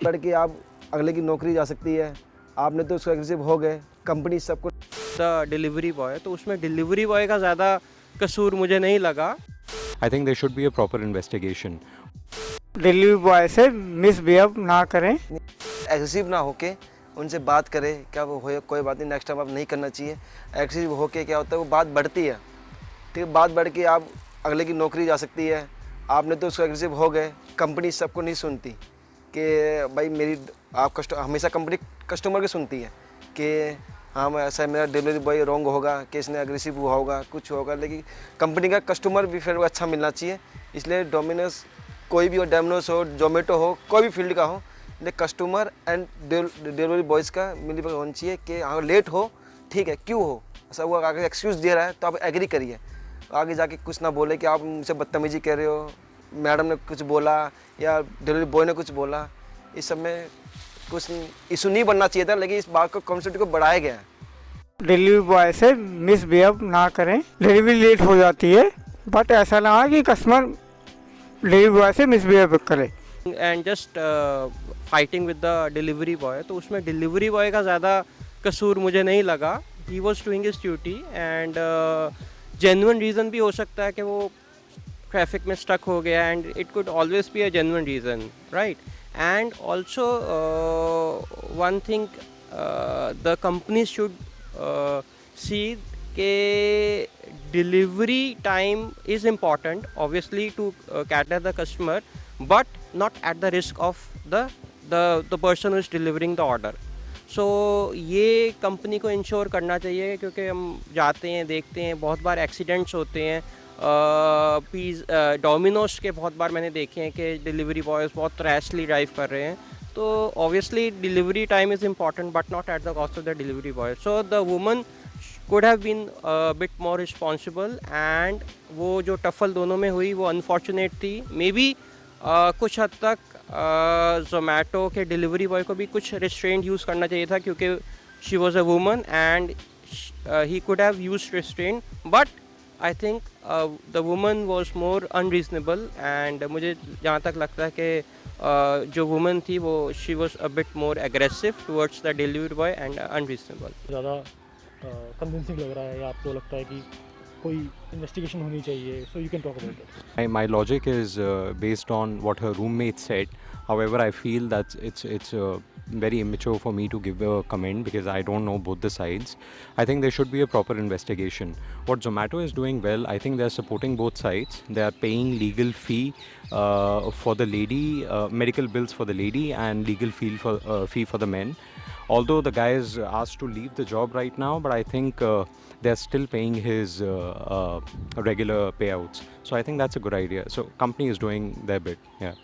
लड़की आप अगले की नौकरी जा सकती है, आपने तो उसको एग्रेसिव हो गए, कंपनी सबको द डिलीवरी बॉय, तो उसमें डिलीवरी बॉय का ज़्यादा कसूर मुझे नहीं लगा। I think there should be a proper investigation. Delivery boy से मिसबिहेव ना करें। एग्रेसिव ना होके उनसे बात करें, क्या वो हो कोई बात नहीं, नेक्स्ट टाइम आप नहीं करना चाहिए। एग्रेसिव होके क्या होता है, वो बात बढ़ती है, ठीक है, बात बढ़ के आप अगले की नौकरी जा सकती है, आपने तो उसको एग्रेसिव हो गए, कंपनी सबको नहीं सुनती कि भाई मेरी आप हमेशा कंपनी कस्टमर की सुनती है कि हाँ मैं ऐसा मेरा डिलीवरी बॉय रॉन्ग होगा, कि इसने एग्रेसिव हुआ होगा, कुछ होगा, लेकिन कंपनी का कस्टमर भी फिर अच्छा मिलना चाहिए। इसलिए डोमिनोज कोई भी हो, डोमिनोज हो, जोमेटो हो, कोई भी फील्ड का हो, लेकिन कस्टमर एंड डिलीवरी बॉयज़ का मिली भगत होनी चाहिए कि हाँ लेट हो, ठीक है, क्यों हो ऐसा, वो अगर एक्सक्यूज़ दे रहा है तो आप एग्री करिए, आगे जाके कुछ ना बोले कि आप मुझसे बदतमीजी कर रहे हो, मैडम ने कुछ बोला या डिलीवरी बॉय ने कुछ बोला, इस सब में कुछ इशू नहीं बनना चाहिए था, लेकिन इस बात को कॉन्सेप्ट को बढ़ाया गया है। डिलीवरी बॉय से मिसबिहेव ना करें। डिलीवरी लेट हो जाती है, बट ऐसा ना हो कि कस्टमर डिलीवरी बॉय से मिसबिहेव करे। And just fighting with the delivery boy, तो उसमें डिलीवरी बॉय का ज़्यादा कसूर मुझे नहीं लगा। He was doing his duty and genuine reason भी हो सकता है कि वो ट्रैफिक में स्टक हो गया, and it could always be a genuine reason, right. And also one thing, the company should see के delivery time is important obviously to cater the customer, but not at the risk of the person who is delivering the order. So ये company को ensure करना चाहिए, क्योंकि हम जाते हैं देखते हैं बहुत बार एक्सीडेंट्स होते हैं। डोमिनोज के बहुत बार मैंने देखे हैं कि डिलीवरी बॉयज़ बहुत रैशली ड्राइव कर रहे हैं, तो obviously delivery time is important but not at the cost of the delivery boy. So the woman could have been a bit more responsible, and वो जो टफल दोनों में हुई वो अनफॉर्चुनेट थी। मे बी कुछ हद तक जोमेटो के डिलीवरी बॉय को भी कुछ रिस्ट्रेंट यूज़ करना चाहिए था, क्योंकि she was a woman and he could have use restraint, but I think the woman was more unreasonable. And मुझे जहाँ तक लगता है कि जो वुमन थी वो she was a bit more aggressive towards the delivery boy and unreasonable. ज़्यादा कन्विंसिंग लग रहा है, या आपको लगता है कि कोई इन्वेस्टिगेशन होनी चाहिए? So you can talk about it. My logic is based on what her roommate said. However, I feel that it's very immature for me to give a comment because I don't know both the sides. I think there should be a proper investigation. What Zomato is doing well, I think they're supporting both sides. They are paying legal fee for the lady, medical bills for the lady, and legal fee for the men. Although the guy is asked to leave the job right now, but I think they're still paying his regular payouts. So I think that's a good idea. So company is doing their bit. Yeah.